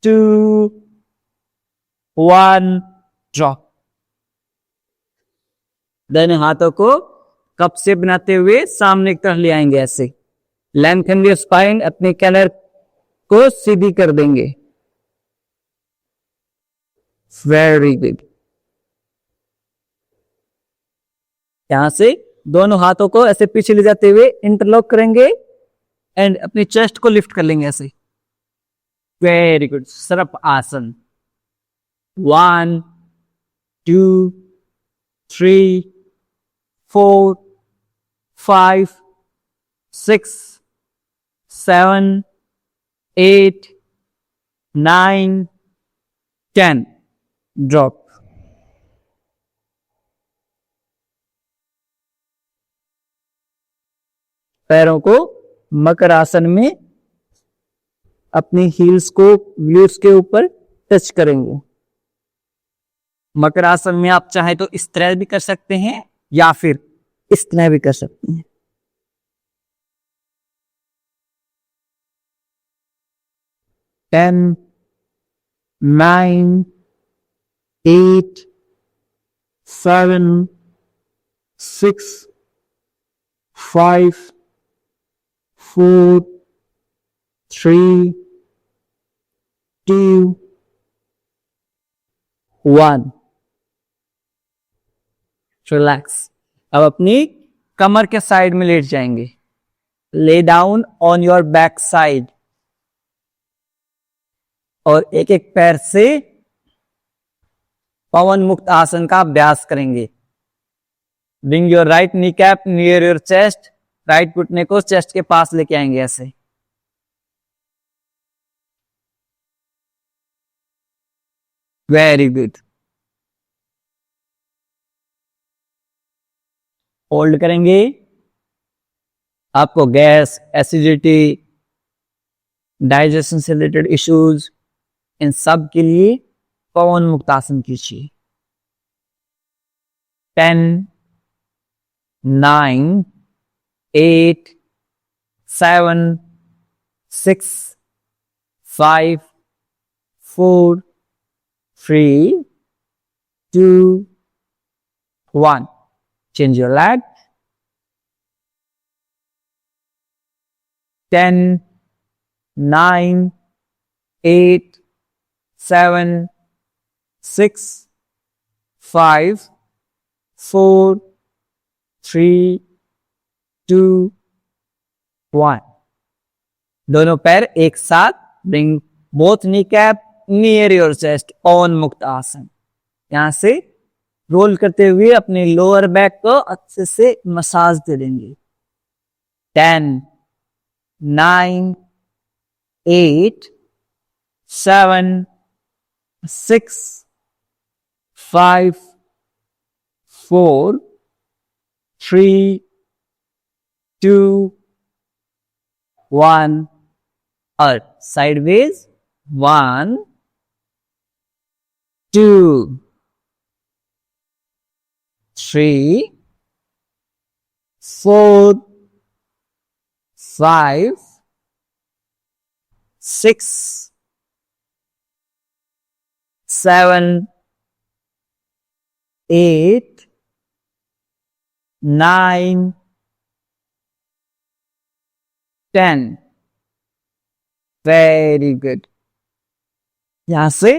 2, 1, ड्रॉप। दोनों हाथों को कप से बनाते हुए सामने की तरफ ले आएंगे। ऐसे लेंथन स्पाइन, अपने कैनर को सीधी कर देंगे। Very good. यहां से दोनों हाथों को ऐसे पीछे ले जाते हुए इंटरलॉक करेंगे एंड अपनी चेस्ट को लिफ्ट कर लेंगे ऐसे। Very good. सर्प आसन। 1, 2, 3, 4, 5, 6, 7, 8, 9, 10, ड्रॉप। पैरों को मकर आसन में अपनी हील्स को ग्लूट्स के ऊपर टच करेंगे। मकर आसन में आप चाहे तो इस तरह भी कर सकते हैं या फिर इस तरह भी कर सकते हैं। 10, 9, 8, 7, 6, 5, 4, 3, 2, 1। रिलैक्स। अब अपनी कमर के साइड में लेट जाएंगे। Lie down on your back side और एक एक पैर से पवन मुक्त आसन का अभ्यास करेंगे। Bring your right knee cap near your chest. Right घुटने को चेस्ट के पास लेके आएंगे ऐसे। Very good. होल्ड करेंगे। आपको गैस, एसिडिटी, डाइजेशन से रिलेटेड इश्यूज, इन सब के लिए पवन मुक्त आसन कीजिए। 10, 9, 8, 7, 6, 5, 4, 3, 2, 1. Change your leg. 10, 9, 8, 7, 6, 5, 4, 3, 2, 1. दोनों पैर एक साथ. Bring both kneecap near your chest on मुक्त आसन. यहां से रोल करते हुए अपने लोअर बैक को अच्छे से मसाज दे देंगे. 10, 9, 8, 7, 6, 5, 4, 3, 2, 1. और sideways. 1, 2, 3, 4, 5, 6, 7, 8, 9, 10. Very good. यहां से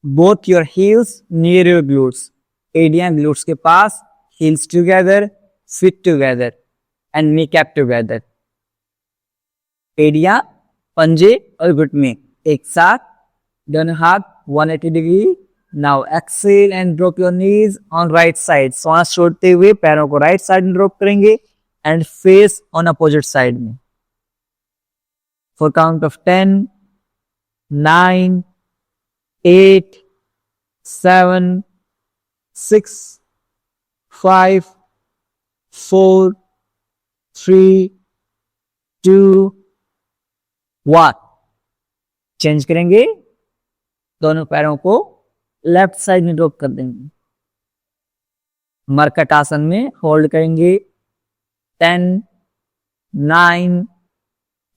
both your heels near your glutes. एडियां glutes के पास. Heels together, feet together, and kneecap together. एडियां पंजे और घुटने एक साथ. दोनों हाथ 180 degree. Now exhale and drop your knees on right side. सांस छोड़ते हुए पैरों को राइट साइड में ड्रॉप करेंगे and face on opposite side में. For count of 10, 9, 8, 7, 6, 5, 4, 3, 2, 1. चेंज करेंगे. दोनों पैरों को लेफ्ट साइड में ड्रॉप कर देंगे. मरकट आसन में होल्ड करेंगे. 10, 9,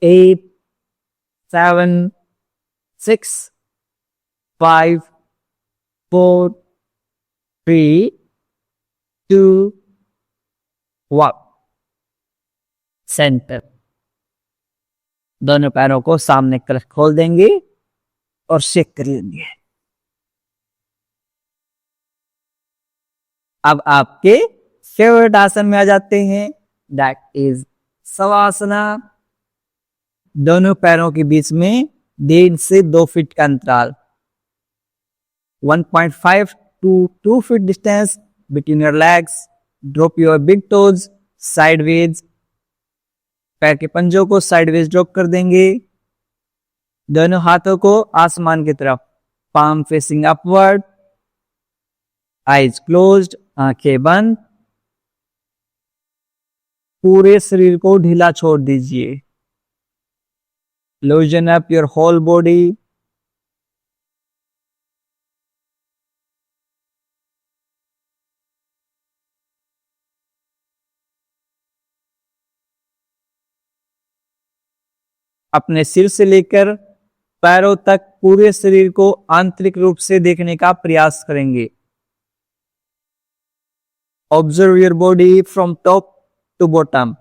8, 7, 6, 5, 4, 3, 2, 1. सेंटर. दोनों पैरों को सामने की तरफ खोल देंगे और शेक कर लेंगे. अब आपके फेवरेट आसन में आ जाते हैं. That is शवासना. दोनों पैरों के बीच में 1.5 से 2 फीट का अंतराल. 1.5 to 2 feet distance between your legs. Drop your big toes sideways. पैर के पंजों को साइडवेज ड्रॉप कर देंगे. दोनों हाथों को आसमान की तरफ. palm facing upward. eyes closed. आंखें बंद. पूरे शरीर को ढीला छोड़ दीजिए. loosen up your whole body. अपने सिर से लेकर पैरों तक पूरे शरीर को आंतरिक रूप से देखने का प्रयास करेंगे. Observe your body from top to bottom.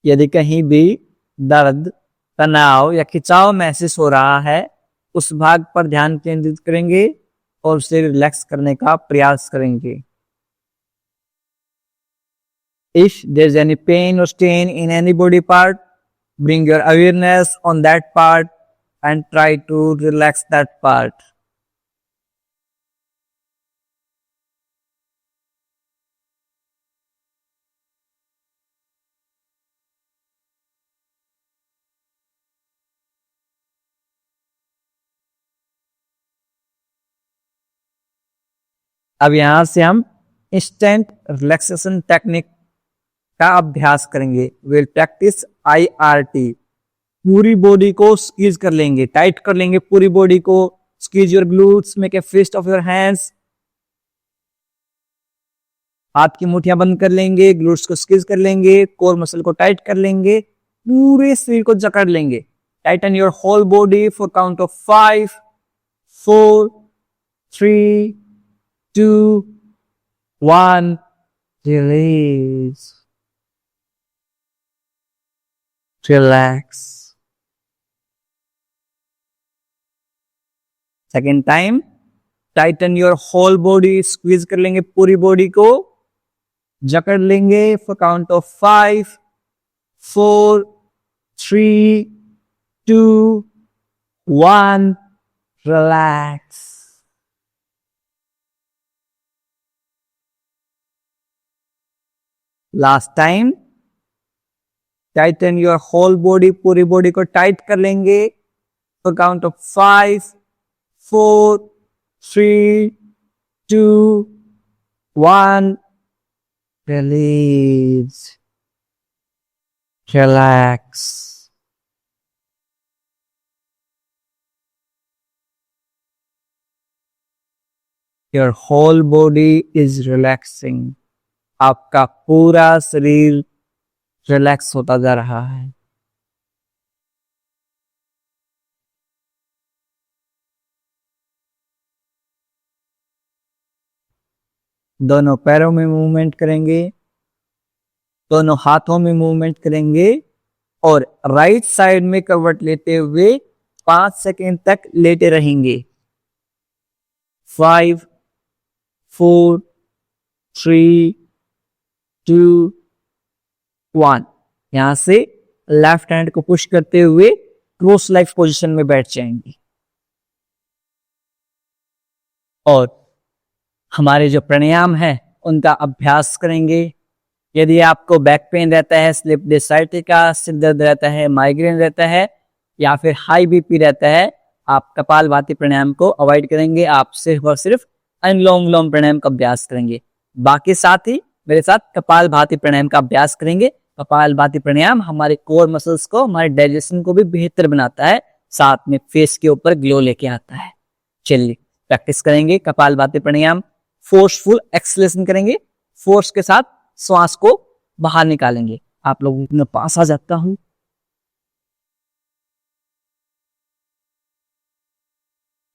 यदि कहीं भी दर्द, तनाव या खिंचाव महसूस हो रहा है, उस भाग पर ध्यान केंद्रित करेंगे और उसे रिलैक्स करने का प्रयास करेंगे. If there is any pain or strain in any body part, bring your awareness on that part and try to relax that part. अब यहां से हम इंस्टेंट रिलैक्सेशन टेक्निक का अभ्यास करेंगे। Will practice IRT। पूरी बॉडी को स्क्वीज कर लेंगे, टाइट कर लेंगे पूरी बॉडी को। Squeeze your glutes, make a fist of your hands. हाथ की मुठियां बंद कर लेंगे, ग्लूट्स को स्क्वीज कर लेंगे, कोर मसल को टाइट कर लेंगे, पूरे शरीर को जकड़ लेंगे। Tighten your whole body for count of 5, 4, 3, 2, 1. Release. Relax. Second time, tighten your whole body, squeeze कर लेंगे पूरी बॉडी को, जकड़ लेंगे for count of 5, 4, 3, 2, 1. Relax. Last time, tighten your whole body, पूरी बॉडी को टाइट कर लेंगे for count of 5, 4, 3, 2, 1. Release. Relax. Your whole body is relaxing. आपका पूरा शरीर रिलैक्स होता जा रहा है। दोनों पैरों में मूवमेंट करेंगे, दोनों हाथों में मूवमेंट करेंगे और राइट साइड में करवट लेते हुए 5 सेकेंड तक लेटे रहेंगे। 5, 4, 3, 2, 1. यहां से लेफ्ट हैंड को पुश करते हुए क्रॉस लेग पोजीशन में बैठ जाएंगे और हमारे जो प्राणायाम है उनका अभ्यास करेंगे। यदि आपको बैक पेन रहता है, स्लिप डिस्क साइटिका, सिर दर्द रहता है, माइग्रेन रहता है या फिर हाई बीपी रहता है, आप कपालभाति प्राणायाम को अवॉइड करेंगे। आप सिर्फ और सिर्फ अनुलोम विलोम प्राणायाम का अभ्यास करेंगे। बाकी साथ ही मेरे साथ कपालभाति प्राणायाम का अभ्यास करेंगे। कपालभाति प्राणायाम हमारे कोर मसल्स को, हमारे डाइजेशन को भी बेहतर बनाता है, साथ में फेस के ऊपर ग्लो लेके आता है। चलिए प्रैक्टिस करेंगे कपालभाति प्राणायाम। फोर्सफुल एक्सलेशन करेंगे, फोर्स के साथ श्वास को बाहर निकालेंगे। आप लोगों के पास आ जाता हूं।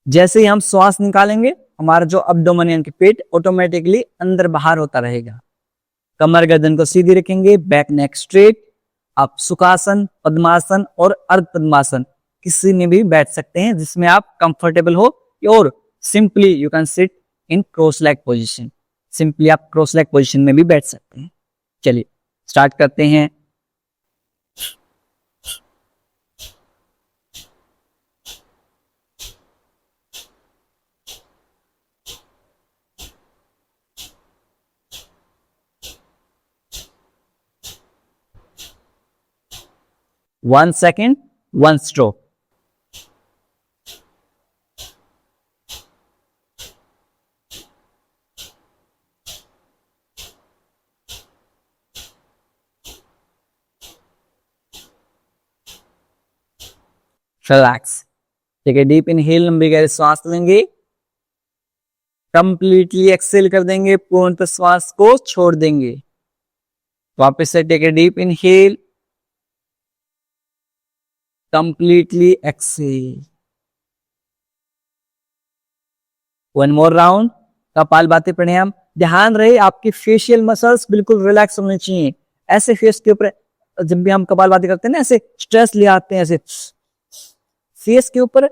जैसे ही हम श्वास निकालेंगे हमारा जो अब्डोमेन यानी कि पेट ऑटोमेटिकली अंदर बाहर होता रहेगा। कमर गर्दन को सीधी रखेंगे, बैक नेक स्ट्रेट। आप सुखासन, पद्मासन और अर्ध पद्मासन किसी में भी बैठ सकते हैं जिसमें आप कंफर्टेबल हो, और simply you can sit in cross leg position. Simply आप क्रॉस लेग पोजीशन में भी बैठ सकते हैं। चलिए स्टार्ट करते हैं। One second, one stroke. Relax. Take a deep inhale, लंबी गहरी श्वास लेंगे, कंप्लीटली एक्सेल कर देंगे, पूर्णतः श्वास को छोड़ देंगे। वापस से take a deep inhale, completely exhale. One more round kapalbhati pranayama. ध्यान रहे आपकी फेशियल मसल्स बिल्कुल रिलैक्स होने चाहिए। ऐसे फेस के ऊपर जब भी हम कपालभाति करते हैं ना, ऐसे स्ट्रेस ले आते हैं, ऐसे फेस के ऊपर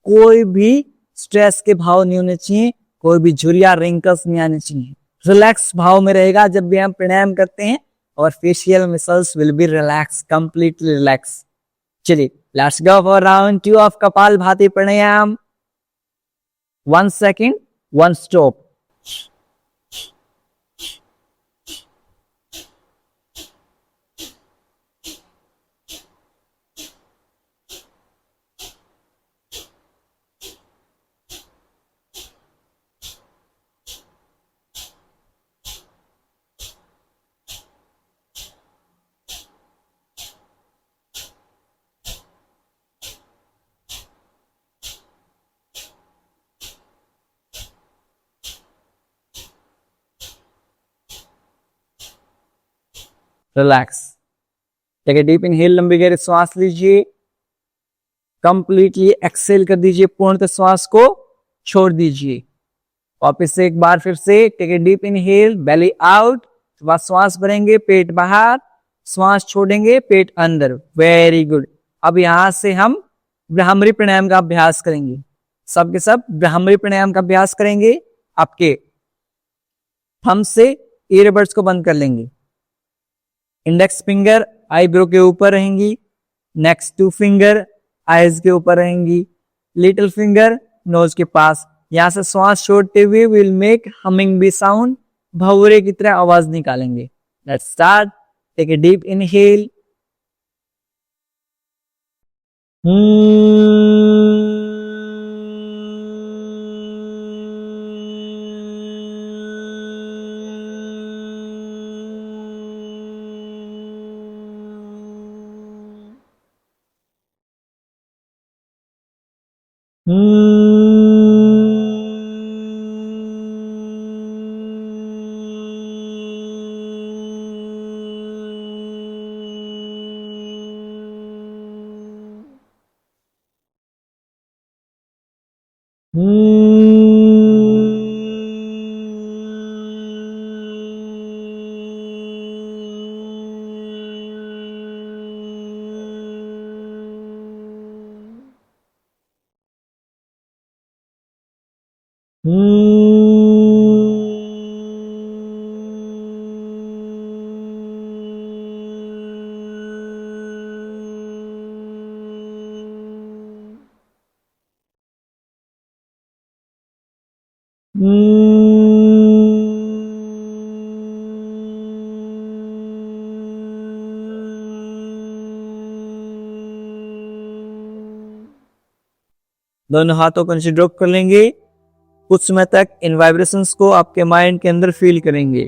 कोई भी स्ट्रेस के भाव नहीं होने चाहिए, कोई भी झुर्रिया रिंकल्स नहीं आने चाहिए। रिलैक्स भाव में रहेगा जब भी हम प्राणायाम करते हैं और facial muscles will be relax, completely relax. चलिए let's go for round 2 of kapalbhati pranayama. 1 second, 1 stop. Relax. Take a deep inhale, लंबी गहरी श्वास लीजिए, कंप्लीटली एक्सेल कर दीजिए, पूर्णतः श्वास को छोड़ दीजिए। वापस से एक बार फिर से take a deep inhale, belly out, श्वास भरेंगे, पेट बाहर, श्वास छोड़ेंगे, पेट अंदर। Very good. अब यहां से हम ब्राह्मरी प्राणायाम का अभ्यास करेंगे, सबके सब ब्राह्मरी प्राणायाम का अभ्यास करेंगे। आपके थंब से ईयरबड्स को बंद कर लेंगे, इंडेक्स फिंगर आईब्रो के ऊपर रहेंगी, नेक्स्ट 2 फिंगर आईज के ऊपर रहेंगी, लिटिल फिंगर नोज के पास। यहां से श्वास छोड़ते हुए will make humming bee sound, भंवरे की तरह आवाज निकालेंगे। Let's start. Take a deep inhale, दोनों हाथों को नीचे ड्रॉप कर लेंगे। कुछ समय तक इन वाइब्रेशंस को आपके माइंड के अंदर फील करेंगे।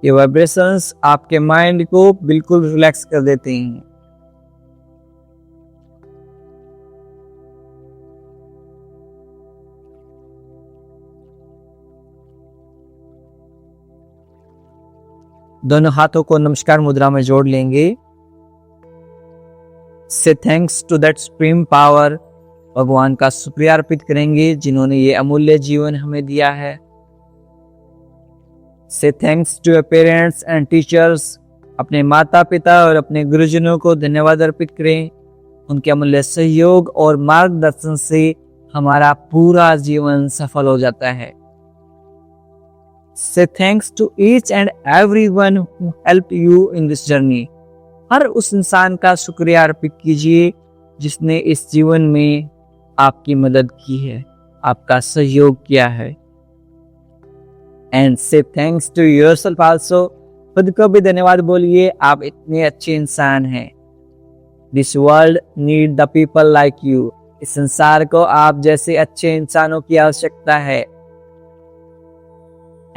ये वाइब्रेशंस आपके माइंड को बिल्कुल रिलैक्स कर देते हैं। दोनों हाथों को नमस्कार मुद्रा में जोड़ लेंगे। Say thanks to that supreme power, भगवान का शुक्रिया अर्पित करेंगे जिन्होंने ये अमूल्य जीवन हमें दिया है। से thanks to your parents and teachers, अपने माता पिता और अपने गुरुजनों को धन्यवाद अर्पित करें। उनके अमूल्य सहयोग और मार्गदर्शन से हमारा पूरा जीवन सफल हो जाता है। से thanks to each and everyone who help you in this journey, हर उस इंसान का शुक्रिया अर्पित कीजिए जिसने इस जीवन में आपकी मदद की है, आपका सहयोग किया है। एंड से थैंक्स टू योरसेल्फ आल्सो, खुद को भी धन्यवाद बोलिए, आप इतने अच्छे इंसान हैं। This world need the people like you, इस संसार को आप जैसे अच्छे इंसानों की आवश्यकता है।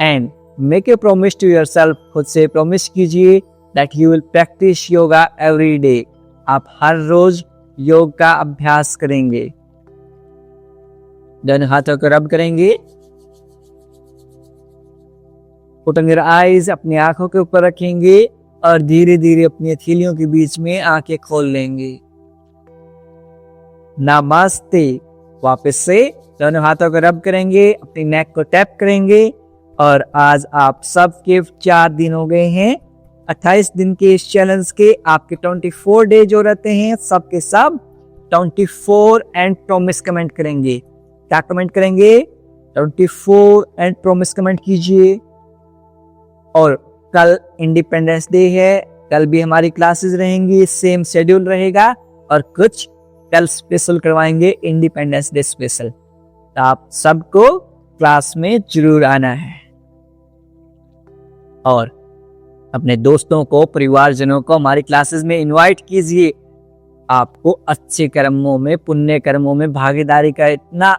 And make a promise to yourself, खुद से प्रॉमिस कीजिए that you will practice yoga every day, आप हर रोज योग का अभ्यास करेंगे। दोनों हाथों को रब करेंगे। Open your eyes, अपनी आंखों के ऊपर रखेंगे और धीरे धीरे अपनी हथेलियों के बीच में आंखें खोल लेंगे। नमस्ते। वापस से दोनों हाथों को रब करेंगे, अपनी नेक को टैप करेंगे। और आज आप सबके 4 दिन हो गए हैं 28 दिन के इस चैलेंज के। आपके 24 डे जो रहते हैं सबके सब 24 एंड प्रॉमिस कमेंट करेंगे। क्या कमेंट करेंगे? 24 एंड प्रॉमिस कमेंट कीजिए। और कल इंडिपेंडेंस डे है, कल भी हमारी क्लासेस रहेंगी, सेम शेड्यूल रहेगा और कुछ कल स्पेशल करवाएंगे, इंडिपेंडेंस डे स्पेशल। तो आप सबको क्लास में जरूर आना है और अपने दोस्तों को, परिवारजनों को हमारी क्लासेस में इनवाइट कीजिए। आपको अच्छे कर्मों में, पुण्य कर्मों में भागीदारी का इतना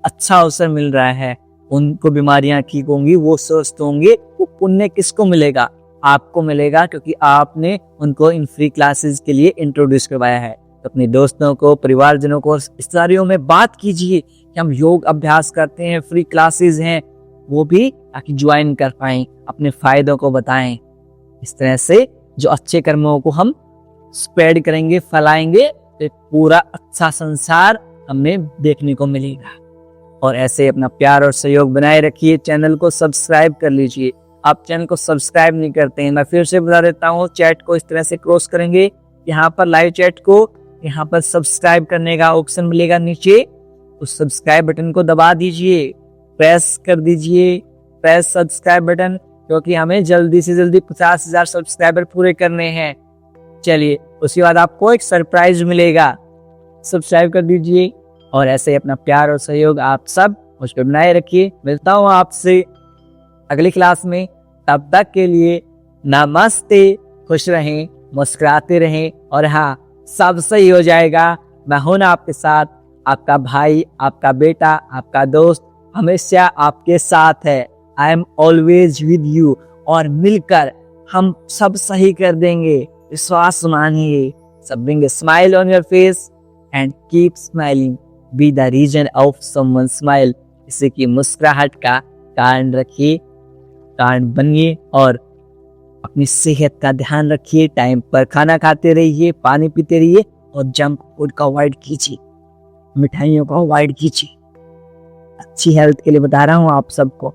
अच्छा अवसर मिल रहा है। उनको बीमारियां ठीक होंगी, वो स्वस्थ होंगे, वो पुण्य किसको मिलेगा? आपको मिलेगा, क्योंकि आपने उनको इन फ्री क्लासेस के लिए इंट्रोड्यूस करवाया है। तो अपने दोस्तों को, परिवारजनों को इस बारे में बात कीजिए कि हम योग अभ्यास करते हैं, फ्री क्लासेस हैं, वो भी ताकि ज्वाइन कर पाएं, अपने फायदों को बताएं। इस तरह से जो अच्छे कर्मों को हम स्प्रेड करेंगे, फैलाएंगे, तो एक पूरा अच्छा संसार हमें देखने को मिलेगा। और ऐसे अपना प्यार और सहयोग बनाए रखिए। चैनल को सब्सक्राइब कर लीजिए। आप चैनल को सब्सक्राइब नहीं करते हैं, मैं फिर से बता देता हूँ, चैट को इस तरह से क्रॉस करेंगे, यहाँ पर लाइव चैट को, यहाँ पर सब्सक्राइब करने का ऑप्शन मिलेगा नीचे, उस सब्सक्राइब बटन को दबा दीजिए, प्रेस कर दीजिए, प्रेस सब्सक्राइब बटन, क्योंकि हमें जल्दी से जल्दी 50,000 सब्सक्राइबर पूरे करने हैं। चलिए, उसके बाद आपको एक सरप्राइज मिलेगा। सब्सक्राइब कर दीजिए और ऐसे अपना प्यार और सहयोग आप सब मुझ पर बनाए रखिए। मिलता हूँ आपसे अगली क्लास में, तब तक के लिए नमस्ते। खुश रहें, मुस्कुराते रहें, और हाँ, सब सही हो जाएगा। मैं हूं ना आपके साथ, आपका भाई, आपका बेटा, आपका दोस्त, हमेशा आपके साथ है। I am always with you, और मिलकर हम सब सही कर देंगे। विश्वास मानिए। सब bring a smile on your face and keep smiling, be the reason of someone smile. इसे की मुस्कुराहट का कारण रखिए, कारण बनिए, और अपनी सेहत का ध्यान रखिए। टाइम पर खाना खाते रहिए, पानी पीते रहिए, और जंक फूड का अवॉइड कीजिए, मिठाइयों का अवॉइड कीजिए। अच्छी हेल्थ के लिए बता रहा हूँ आप सबको।